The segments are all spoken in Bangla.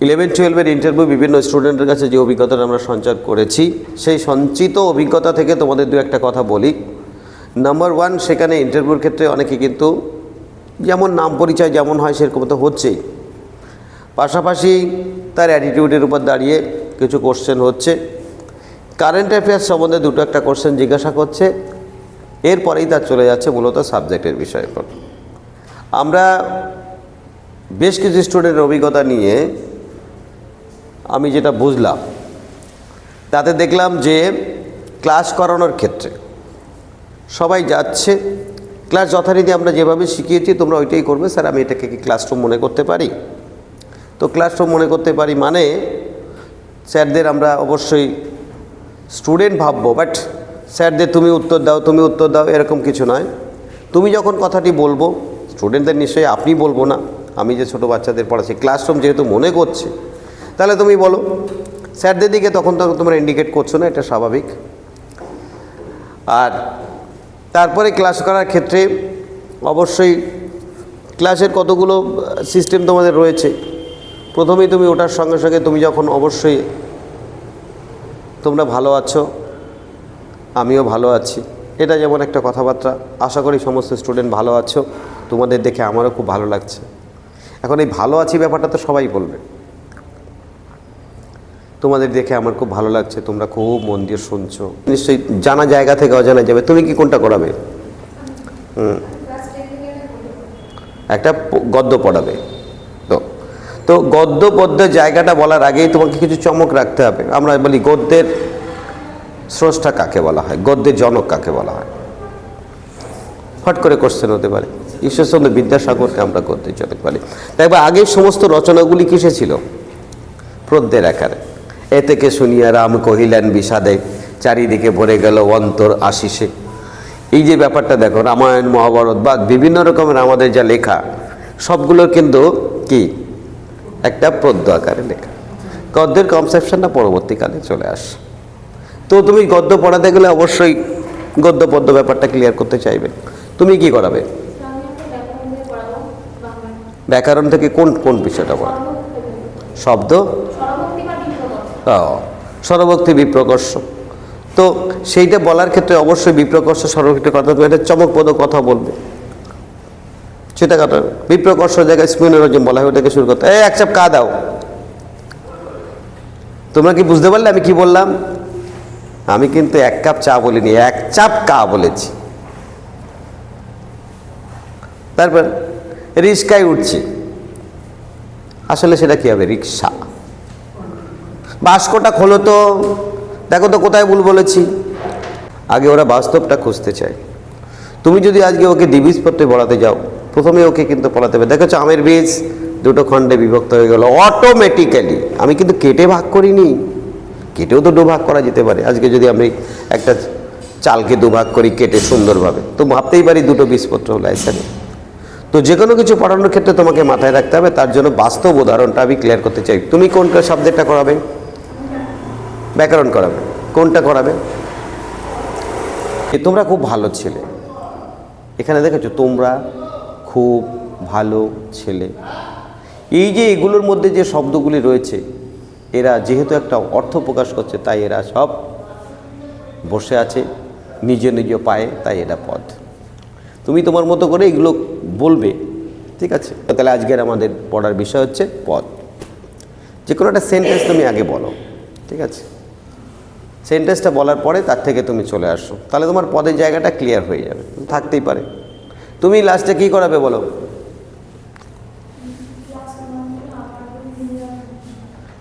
11-12 ইন্টারভিউ বিভিন্ন স্টুডেন্টের কাছে যে অভিজ্ঞতাটা আমরা সঞ্চার করেছি সেই সঞ্চিত অভিজ্ঞতা থেকে তোমাদের দু একটা কথা বলি। নাম্বার 1, সেখানে ইন্টারভিউর ক্ষেত্রে অনেকে কিন্তু যেমন নাম পরিচয় যেমন হয় সেরকম তো হচ্ছেই, পাশাপাশি তার অ্যাটিটিউডের উপর দাঁড়িয়ে কিছু কোশ্চেন হচ্ছে। কারেন্ট অ্যাফেয়ার্স সম্বন্ধে দুটো একটা কোশ্চেন জিজ্ঞাসা করছে, এরপরেই তার চলে যাচ্ছে মূলত সাবজেক্টের বিষয়ের উপর। আমরা বেশ কিছু স্টুডেন্টের অভিজ্ঞতা নিয়ে আমি যেটা বুঝলাম তাতে দেখলাম যে ক্লাস করানোর ক্ষেত্রে সবাই যাচ্ছে, ক্লাস যথারীতি আমরা যেভাবে শিখিয়েছি তোমরা ওইটাই করবে, স্যার আমি এটাকে কি ক্লাসরুম মনে করতে পারি? তো ক্লাসরুম মনে করতে পারি মানে স্যারদের আমরা অবশ্যই স্টুডেন্ট ভাববো, বাট স্যারদের তুমি উত্তর দাও এরকম কিছু নয়। তুমি যখন কথাটি বলবো, স্টুডেন্টদের নিশ্চয়ই আপনি বলবো না, আমি যে ছোটো বাচ্চাদের পড়াচ্ছি, ক্লাসরুম যেহেতু মনে করছে তাহলে তুমি বলো। স্যারদের দিকে তখন তোমরা ইন্ডিকেট করছো না, এটা স্বাভাবিক। আর তারপরে ক্লাস করার ক্ষেত্রে অবশ্যই ক্লাসের কতগুলো সিস্টেম তোমাদের রয়েছে। প্রথমেই তুমি ওটার সঙ্গে সঙ্গে তুমি যখন অবশ্যই তোমরা ভালো আছো, আমিও ভালো আছি, এটা যেমন একটা কথাবার্তা। আশা করি সমস্ত স্টুডেন্ট ভালো আছো, তোমাদের দেখে আমারও খুব ভালো লাগছে। এখন এই ভালো আছি ব্যাপারটা তো সবাই বলবে, তোমাদের দেখে আমার খুব ভালো লাগছে, তোমরা খুব মন দিয়ে শুনছো। নিশ্চয়ই জানা জায়গা থেকে অজানা যাবে। তুমি কি কোনটা করাবে? একটা গদ্য পড়াবে। তো গদ্য পদ্যের জায়গাটা বলার আগেই তোমাকে কিছু চমক রাখতে হবে। আমরা বলি গদ্যের স্রষ্টা কাকে বলা হয়, গদ্যের জনক কাকে বলা হয়। ফট করে কোশ্চেন হতে পারে, ঈশ্বরচন্দ্র বিদ্যাসাগরকে আমরা গদ্যের জনক বলি। তাই আগের সমস্ত রচনাগুলি কিসে ছিল? পদ্যের আকারে। এ থেকে শুনিয়া রাম কহিলেন বিষাদে, চারিদিকে ভরে গেল অন্তর আশিসে। এই যে ব্যাপারটা দেখো, রামায়ণ মহাভারত বা বিভিন্ন রকমের আমাদের যা লেখা সবগুলোর কিন্তু কি একটা পদ্য আকারে লেখা। গদ্যের কনসেপশনটা পরবর্তীকালে চলে আসে। তো তুমি গদ্য পড়াতে গেলে অবশ্যই গদ্য পদ্য ব্যাপারটা ক্লিয়ার করতে চাইবে। তুমি কি করাবে? ব্যাকরণ থেকে কোন কোন বিষয়টা পড়াবে? শব্দ, স্বরভক্তি, বিপ্রকর্ষ। তো সেইটা বলার ক্ষেত্রে অবশ্যই বিপ্রকর্ষ স্বরভক্তির কথা, তুমি একটা চমকপ্রদ কথা বলবে, সেটা কথা। বিপ্রকর্ষ জায়গায় স্পিনোলজিজম বলা হয়, ওটাকে শুরু করতে এক চাপ কা দাও। তোমরা কি বুঝতে পারলে আমি কি বললাম? আমি কিন্তু এক কাপ চা বলিনি, এক চাপ কা বলেছি। তারপর রিক্সায় উঠছি, আসলে সেটা কি হবে? রিক্সা। বাস্কটা খোলো তো, দেখো তো কোথায় ভুল বলেছি। আগে ওরা বাস্তবটা খুঁজতে চায়। তুমি যদি আজকে ওকে দ্বিবীজপত্রে পড়াতে যাও, প্রথমে ওকে কিন্তু পড়াতে হবে, দেখেছো আমের বীজ দুটো খণ্ডে বিভক্ত হয়ে গেল অটোমেটিক্যালি। আমি কিন্তু কেটে ভাগ করিনি, কেটেও তো দুভাগ করা যেতে পারে। আজকে যদি আমি একটা চালকে দুভাগ করি কেটে সুন্দরভাবে, তো ভাবতেই পারি দুটো বীজপত্র হলো এখানে। তো যে কোনো কিছু পড়ানোর ক্ষেত্রে তোমাকে মাথায় রাখতে হবে, তার জন্য বাস্তব উদাহরণটা আমি ক্লিয়ার করতে চাই। তুমি কোনটা সাবজেক্টটা করাবে? ব্যাকরণ করাবে। কোনটা করাবে? তোমরা খুব ভালো ছেলে, এখানে দেখেছো তোমরা খুব ভালো ছেলে। এই যে এগুলোর মধ্যে যে শব্দগুলি রয়েছে, এরা যেহেতু একটা অর্থ প্রকাশ করছে, তাই এরা সব বসে আছে নিজ নিজ পায়ে, তাই এটা পদ। তুমি তোমার মতো করে এগুলো বলবে, ঠিক আছে? তাহলে আজকের আমাদের পড়ার বিষয় হচ্ছে পদ। যে কোনো একটা সেন্টেন্স তুমি আগে বলো, ঠিক আছে? সেন্টেন্সটা বলার পরে তার থেকে তুমি চলে আসো, তাহলে তোমার পদের জায়গাটা ক্লিয়ার হয়ে যাবে। থাকতেই পারে। তুমি লাস্টে কি করাবে বলো?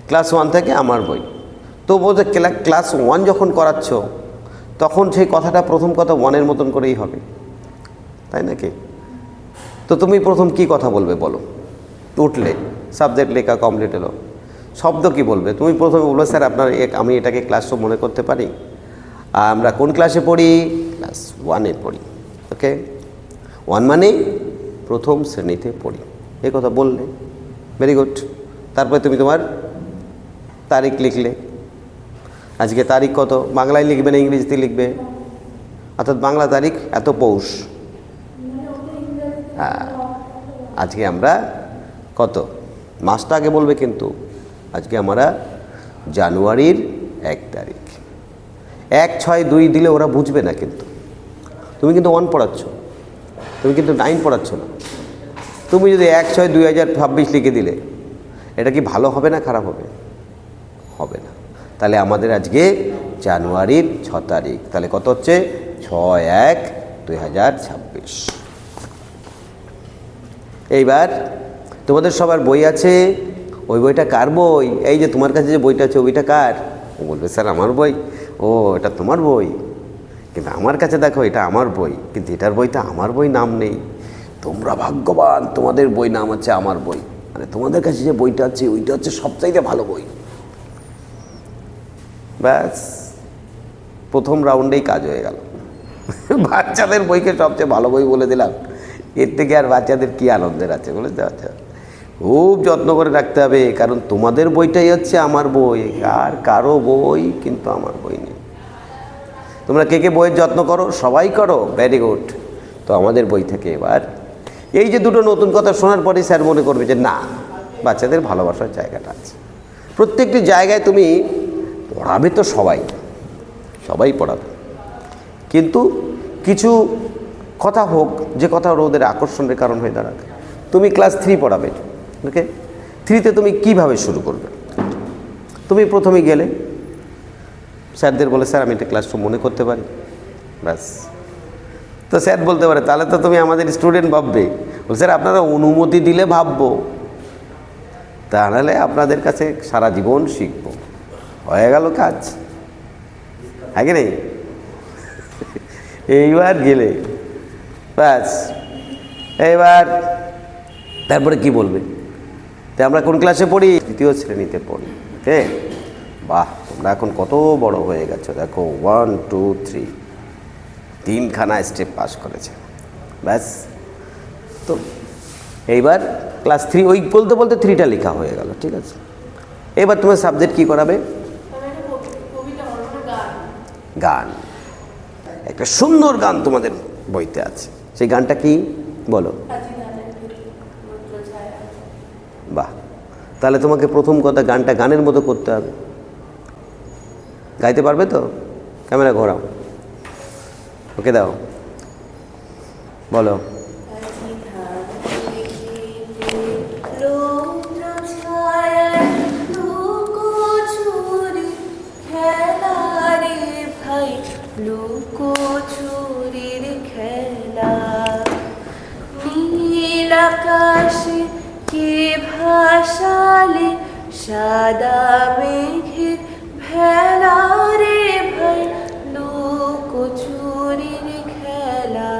ক্লাস 1 থেকে আমার বই। তো বলতে ক্লাস 1 যখন করাচ্ছ তখন সেই কথাটা প্রথম কথা 1-এর মতন করেই হবে, তাই নাকি? তো তুমি প্রথম কি কথা বলবে বলো? উঠলে সাবজেক্ট লেখা কমপ্লিট হলো, শব্দ কি বলবে? তুমি প্রথমে বলবে স্যার আপনার আমি এটাকে ক্লাসরুম মনে করতে পারি। আমরা কোন ক্লাসে পড়ি? ক্লাস 1-এ পড়ি। ওকে, 1 মানে প্রথম শ্রেণীতে পড়ি, এই কথা বললে। Very good. তারপরে তুমি তোমার তারিখ লিখলে। আজকে তারিখ কত? বাংলায় লিখবে না ইংরেজিতে লিখবে? অর্থাৎ বাংলা তারিখ এত পৌষ। আজকে আমরা কত মাসটা আগে বলবে, কিন্তু আজকে আমরা জানুয়ারির 1 তারিখ। 1-6-2 দিলে ওরা বুঝবে না, কিন্তু তুমি কিন্তু 1 পড়াচ্ছ, তুমি কিন্তু 9 পড়াচ্ছ না। তুমি যদি 1-6-2026 লিখে দিলে এটা কি ভালো হবে না খারাপ হবে? হবে না। তাহলে আমাদের আজকে জানুয়ারির 6 তারিখ, তাহলে কত হচ্ছে? 6-1-2026। এইবার তোমাদের সবার বই আছে, ওই বইটা কার বই? এই যে তোমার কাছে যে বইটা আছে, ওইটা কার? ও বলবে স্যার আমার বই। ও এটা তোমার বই, কিন্তু আমার কাছে দেখো এটা আমার বই, কিন্তু এটার বইতে আমার বই নাম নেই। তোমরা ভাগ্যবান, তোমাদের বই নাম হচ্ছে আমার বই, মানে তোমাদের কাছে যে বইটা আছে ওইটা হচ্ছে সবচাইতে ভালো বই। ব্যাস, প্রথম রাউন্ডেই কাজ হয়ে গেল। বাচ্চাদের বইকে সবচেয়ে ভালো বই বলে দিলাম, এর থেকে আর বাচ্চাদের কী আনন্দের আছে বুঝতে পারছো? খুব যত্ন করে রাখতে হবে, কারণ তোমাদের বইটাই হচ্ছে আমার বই, আর কারো বই কিন্তু আমার বই নেই। তোমরা কে কে বইয়ের যত্ন করো? সবাই করো, ভেরি গুড। তো আমাদের বই থেকে এবার এই যে দুটো নতুন কথা শোনার পরে স্যার মনে করবে যে না, বাচ্চাদের ভালোবাসার জায়গাটা আছে। প্রত্যেকটি জায়গায় তুমি পড়াবে তো সবাই পড়াবে, কিন্তু কিছু কথা হোক যে কথা ওদের আকর্ষণের কারণ হয়ে দাঁড়াবে। তুমি ক্লাস 3 পড়াবে, ওকে? 3তে তুমি কিভাবে শুরু করবে? তুমি প্রথমে গেলে স্যারদের বলে স্যার আমি একটা ক্লাসরুম মনে করতে পারি, ব্যাস। তো স্যার বলতে পারে তাহলে তো তুমি আমাদের স্টুডেন্ট ভাববে। বল স্যার আপনারা অনুমতি দিলে ভাববো, তাহলে আপনাদের কাছে সারা জীবন শিখবো। হয়ে গেল কাজ, আগে নেই। এইবার গেলে ব্যাস, এইবার তারপরে কি বলবে? তো আমরা কোন ক্লাসে পড়ি? 3য় শ্রেণীতে পড়ি। হ্যাঁ, বাহ, তোমরা এখন কত বড় হয়ে গেছো, দেখো 1, 2, 3 3খানা স্টেপ পাস করেছে, ব্যাস। তো এইবার ক্লাস 3 ওই বলতে বলতে 3টা লেখা হয়ে গেল, ঠিক আছে। এবার তোমার সাবজেক্ট কী করাবে? গান। একটা সুন্দর গান তোমাদের বইতে আছে, সেই গানটা কি বলো? বাহ, তাহলে তোমাকে প্রথম কথা গানটা গানের মতো করতে হবে। গাইতে পারবে তো? ক্যামেরা ঘোরাও, ওকে দাও, বলো। আকাশে কে ভাসালে সাদা মেঘের ভেলা রে ভাই, লুকোচুরির খেলা।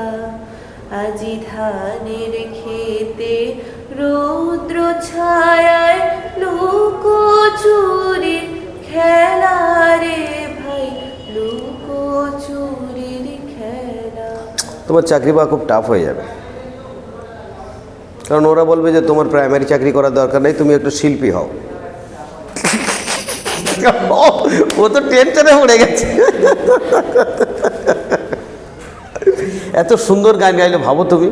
আজি ধানের খেতে রৌদ্র ছায়ায় লুকোচুরির খেলা রে ভাই, লুকোচুরির খেলা। তোমার চাকরি পাওয়া খুব টাফ হয়ে যাবে, কারণ ওরা বলবে যে তোমার প্রাইমারি চাকরি করার দরকার নেই, তুমি একটু শিল্পী হও। ও তো টেনশনে পড়ে গেছে। এত সুন্দর গান গাইলে ভাবো তুমি,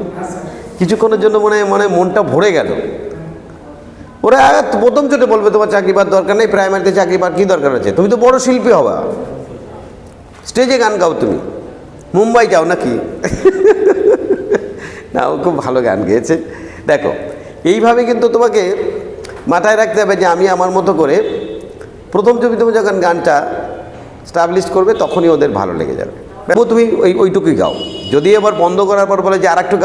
কিছুক্ষণের জন্য মনে মনটা ভরে গেল। ওরা প্রথম চোটে বলবে তোমার চাকরি পাওয়ার দরকার নেই, প্রাইমারিতে চাকরি পাওয়ার কী দরকার আছে, তুমি তো বড় শিল্পী হবা, স্টেজে গান গাও, তুমি মুম্বাই যাও নাকি? না, ও খুব ভালো গান গেয়েছে। দেখো, এইভাবে কিন্তু তোমাকে মাথায় রাখতে হবে যে আমি আমার মতো করে প্রথম তুমি যখন গানটা স্টাবলিশ করবে তখনই ওদের ভালো লেগে যাবে। তুমি ওইটুকুই গাও। যদি এবার বন্ধ করার পর বলে যে আর একটু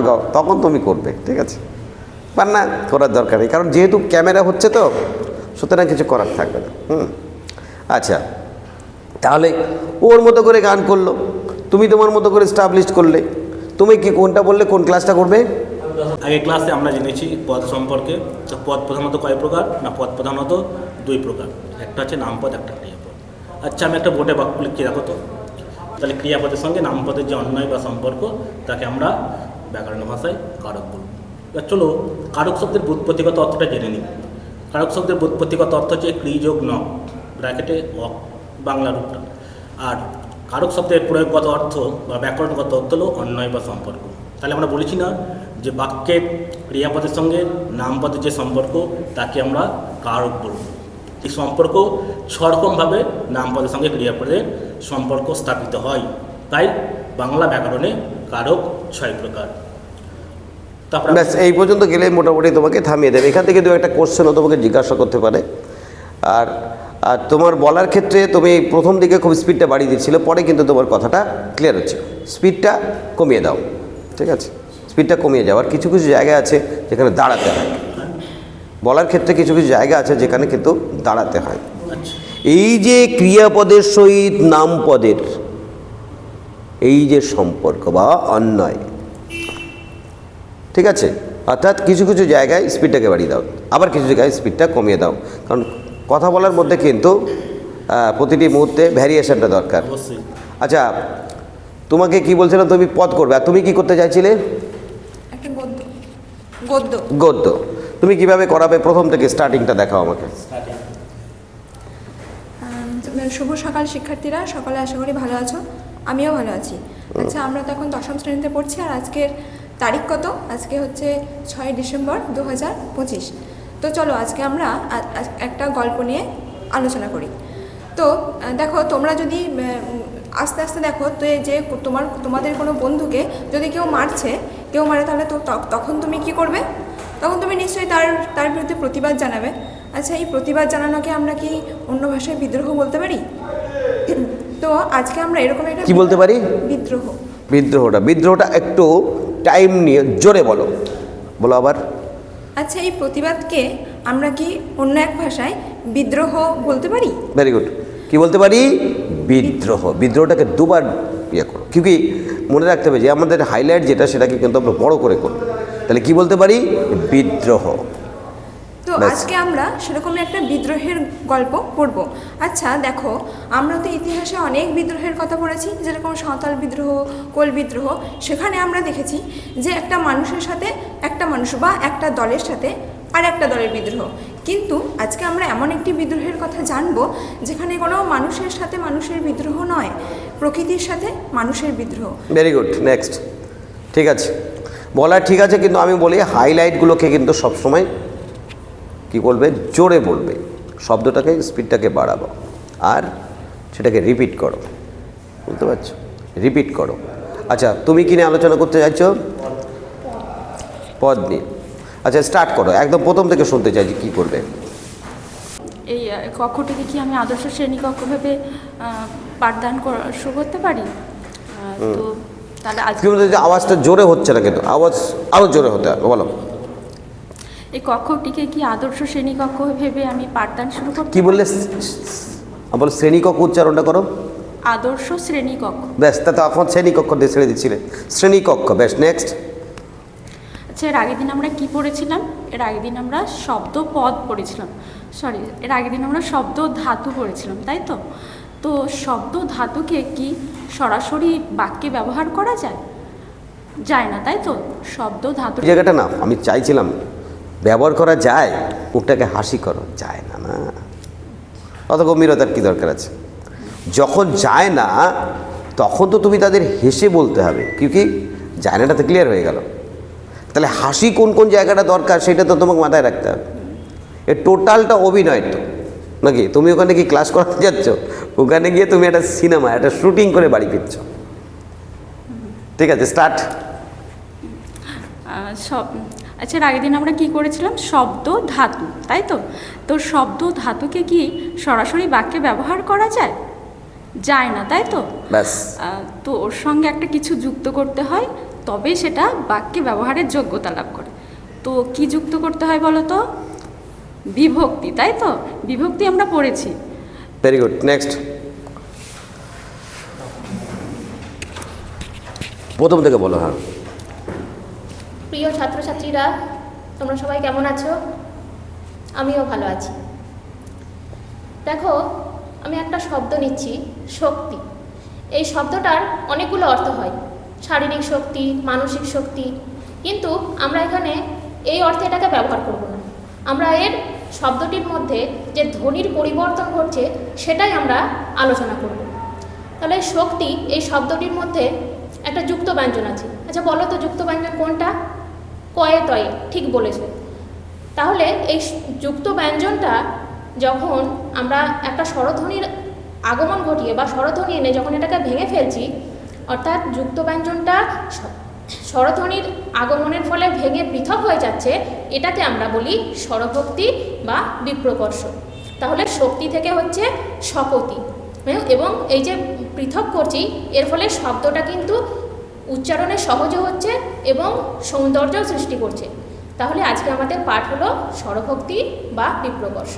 গাও, তখন তুমি করবে, ঠিক আছে? পার না করার দরকার নেই, কারণ যেহেতু ক্যামেরা হচ্ছে তো, সুতরাং কিছু করার থাকবে না। আচ্ছা, তাহলে ওর মতো করে গান করলো, তুমি তোমার মতো করে স্টাবলিশ করলে। তুমি কি কোনটা বললে, কোন ক্লাসটা করবে? আগে ক্লাসে আমরা জেনেছি পদ সম্পর্কে। তো পদ প্রধানত কয় প্রকার? না, পদ প্রধানত 2 প্রকার, একটা হচ্ছে নামপদ, একটা ক্রিয়াপদ। আচ্ছা, আমি একটা বোর্ডে বাক্য লিখে রাখো তো। তাহলে ক্রিয়াপদের সঙ্গে নামপদের যে অন্যয় বা সম্পর্ক, তাকে আমরা ব্যাকরণ ভাষায় কারক বলব। এবার চলো কারক শব্দের ব্যুৎপত্তিগত অর্থটা জেনে নিই। কারক শব্দের ব্যুৎপত্তিগত অর্থ হচ্ছে ক্রি যোগ ন, ব্র্যাকেটে অক, বাংলা রূপটা। আর কারক শব্দের প্রয়োগগত অর্থ বা ব্যাকরণগত অর্থ হলো অন্যয় বা সম্পর্ক। তাহলে আমরা বলেছি না যে বাক্যের ক্রিয়াপদের সঙ্গে নামপদের যে সম্পর্ক, তাকে আমরা কারক বলব। এই সম্পর্ক ছরকমভাবে নামপদের সঙ্গে ক্রিয়াপদের সম্পর্ক স্থাপিত হয়। তাই বাংলা ব্যাকরণে কারক 6 প্রকার। তারপর ব্যাস এই পর্যন্ত গেলে মোটামুটি তোমাকে থামিয়ে দেবে। এখান থেকে দু একটা কোশ্চেনও তোমাকে জিজ্ঞাসা করতে পারে। আর আর তোমার বলার ক্ষেত্রে তুমি প্রথম দিকে খুব স্পিডটা বাড়িয়ে দিচ্ছিলে, পরে কিন্তু তোমার কথাটা ক্লিয়ার হচ্ছে। স্পিডটা কমিয়ে দাও, ঠিক আছে? স্পিডটা কমিয়ে যাও। আর কিছু কিছু জায়গা আছে যেখানে দাঁড়াতে হয়, বলার ক্ষেত্রে কিছু কিছু জায়গা আছে যেখানে কিন্তু দাঁড়াতে হয়। আচ্ছা, এই যে ক্রিয়াপদের সহিত নামপদের এই যে সম্পর্ক বা অন্যয়, ঠিক আছে? অর্থাৎ কিছু কিছু জায়গায় স্পিডটাকে বাড়িয়ে দাও, আবার কিছু জায়গায় স্পিডটা কমিয়ে দাও, কারণ কথা বলার মধ্যে কিন্তু প্রতিটি মুহূর্তে ভ্যারিয়েশনটা দরকার। অবশ্যই। আচ্ছা, তোমাকে কি বলছিলাম, তুমি পদ করবে, আর তুমি কি করতে চাইছিলে? একটা গদ্য। গদ্য। তুমি কিভাবে করাবে? প্রথম থেকে স্টার্টিংটা দেখাও আমাকে। শুভ সকাল শিক্ষার্থীরা, সকলে আশা করি ভালো আছো, আমিও ভালো আছি। আচ্ছা, আমরা তো এখন 10ম শ্রেণীতে পড়ছি, আর আজকের তারিখ কত? আজকে হচ্ছে 6 ডিসেম্বর 2025। তো চলো আজকে আমরা একটা গল্প নিয়ে আলোচনা করি। তো দেখো, তোমরা যদি আস্তে আস্তে দেখো তো এই যে তোমাদের কোনো বন্ধুকে যদি কেউ মারে, তাহলে তো তখন তুমি কি করবে? তখন তুমি নিশ্চয়ই তার বিরুদ্ধে প্রতিবাদ জানাবে। আচ্ছা, এই প্রতিবাদ জানানোকে আমরা কি অন্য ভাষায় বিদ্রোহ বলতে পারি? তো আজকে আমরা এরকম একটা কি বলতে পারি? বিদ্রোহটা একটু টাইম নিয়ে জোরে বলো আবার। আচ্ছা, এই প্রতিবাদকে আমরা কি অন্য এক ভাষায় বিদ্রোহ বলতে পারি? Very good. কি বলতে পারি? বিদ্রোহ। বিদ্রোহটাকে দুবার করো, কি মনে রাখতে হবে যে আমাদের হাইলাইট যেটা সেটাকে কিন্তু আমরা বড় করে করব। তাহলে কি বলতে পারি? বিদ্রোহ। তো আজকে আমরা সেরকমই একটা বিদ্রোহের গল্প পড়ব। আচ্ছা দেখো, আমরা তো ইতিহাসে অনেক বিদ্রোহের কথা পড়েছি, যেরকম সাঁওতাল বিদ্রোহ, কোল বিদ্রোহ। সেখানে আমরা দেখেছি যে একটা মানুষের সাথে একটা মানুষ বা একটা দলের সাথে আর একটা দলের বিদ্রোহ। কিন্তু আজকে আমরা এমন একটি বিদ্রোহের কথা জানবো যেখানে কোনো মানুষের সাথে মানুষের বিদ্রোহ নয়, প্রকৃতির সাথে মানুষের বিদ্রোহ। Very good. নেক্সট। ঠিক আছে, বলা ঠিক আছে, কিন্তু আমি বলি হাইলাইটগুলোকে কিন্তু সবসময় কি বলবে? জোরে বলবে, শব্দটাকে স্পিডটাকে বাড়াবো, আর সেটাকে রিপিট করো। বুঝতে পারছো? রিপিট করো। আচ্ছা, তুমি কি নিয়ে আলোচনা করতে চাইছো? পদ নিয়ে। আচ্ছা, স্টার্ট করো, একদম প্রথম থেকে শুনতে চাই যে কী করবে। এই কক্ষটিকে কি আমি আদর্শ শ্রেণীকক্ষ ভেবে পাঠদান শুরু করতে পারি? তো তাহলে আজকে আওয়াজটা জোরে হচ্ছে না, কিন্তু আওয়াজ আরও জোরে হতে হবে, বলো। এই কক্ষটিকে কি আদর্শ শ্রেণীকক্ষ ভেবে আমি পাঠদান শুরু করতে? কি বললে? বলো শ্রেণীকক্ষ, উচ্চারণটা করো। আদর্শ শ্রেণীকক্ষ। ব্যাস, তা তো এখন শ্রেণীকক্ষ দিয়ে ছেড়ে দিচ্ছিলে। শ্রেণীকক্ষ, ব্যাস। নেক্সট। আচ্ছা, এর আগের দিন আমরা কি পড়েছিলাম? এর আগের দিন আমরা শব্দ পদ পড়েছিলাম, এর আগের দিন আমরা শব্দ ধাতু পড়েছিলাম, তাই তো? তো শব্দ ধাতুকে কি সরাসরি বাক্যে ব্যবহার করা যায় না, তাই তো? শব্দ ধাতু জায়গাটা না, আমি চাইছিলাম ব্যবহার করা যায়, ওটাকে হাসি করো, যায় না। না, অত গম্ভীরতার কী দরকার আছে? যখন যায় না তখন তো তুমি তাদের হেসে বলতে হবে, কি যায় নাটা তো ক্লিয়ার হয়ে গেল। তাহলে হাসি কোন কোন জায়গাটা দরকার সেটা তো তোমাকে মাথায় রাখতে হবে। এ টোটালটা অভিনয় তো, নাকি? তুমি ওখানে কি ক্লাস করাতে যাচ্ছ? ওখানে গিয়ে তুমি একটা সিনেমা, একটা শুটিং করে বাড়ি ফিরছ। ঠিক আছে, স্টার্ট। আচ্ছা, এর আগের দিন আমরা কি করেছিলাম? শব্দ ধাতু, তাই তো? তো শব্দ ধাতুকে কি সরাসরি বাক্যে ব্যবহার করা যায় না, তাই তো? ব্যাস। তো ওর সঙ্গে একটা কিছু যুক্ত করতে হয়, তবে সেটা বাক্যে ব্যবহারের যোগ্যতা লাভ করে। তো কি যুক্ত করতে হয় বলো তো? বিভক্তি, তাই তো? বিভক্তি আমরা পড়েছি। Very good. নেক্সট। প্রথম থেকে বলো। হ্যাঁ। প্রিয় ছাত্রছাত্রীরা, তোমরা সবাই কেমন আছো? আমিও ভালো আছি। দেখো, আমি একটা শব্দ নিচ্ছি, শক্তি। এই শব্দটার অনেকগুলো অর্থ হয়, শারীরিক শক্তি, মানসিক শক্তি, কিন্তু আমরা এখানে এই অর্থে এটাকে ব্যবহার করব না। আমরা এর শব্দটির মধ্যে যে ধ্বনির পরিবর্তন ঘটছে সেটাই আমরা আলোচনা করব। তাহলে শক্তি এই শব্দটির মধ্যে একটা যুক্ত ব্যঞ্জন আছে। আচ্ছা বলো তো, যুক্ত ব্যঞ্জন কোনটা? কয়ে তয়ে, ঠিক বলেছে। তাহলে এই যুক্ত ব্যঞ্জনটা যখন আমরা একটা স্বরধ্বনির আগমন ঘটিয়ে বা স্বরধ্বনি এনে যখন এটাকে ভেঙে ফেলছি, অর্থাৎ যুক্ত ব্যঞ্জনটা স্বরধ্বনির আগমনের ফলে ভেঙে পৃথক হয়ে যাচ্ছে, এটাকে আমরা বলি স্বরভক্তি বা বিপ্রকর্ষ। তাহলে শক্তি থেকে হচ্ছে শপতি, এবং এই যে পৃথক করছি এর ফলে শব্দটা কিন্তু উচ্চারণে সহজও হচ্ছে এবং সৌন্দর্য সৃষ্টি করছে। তাহলে আজকে আমাদের পাঠ হলো স্বরভক্তি বা বিপ্রকর্ষ।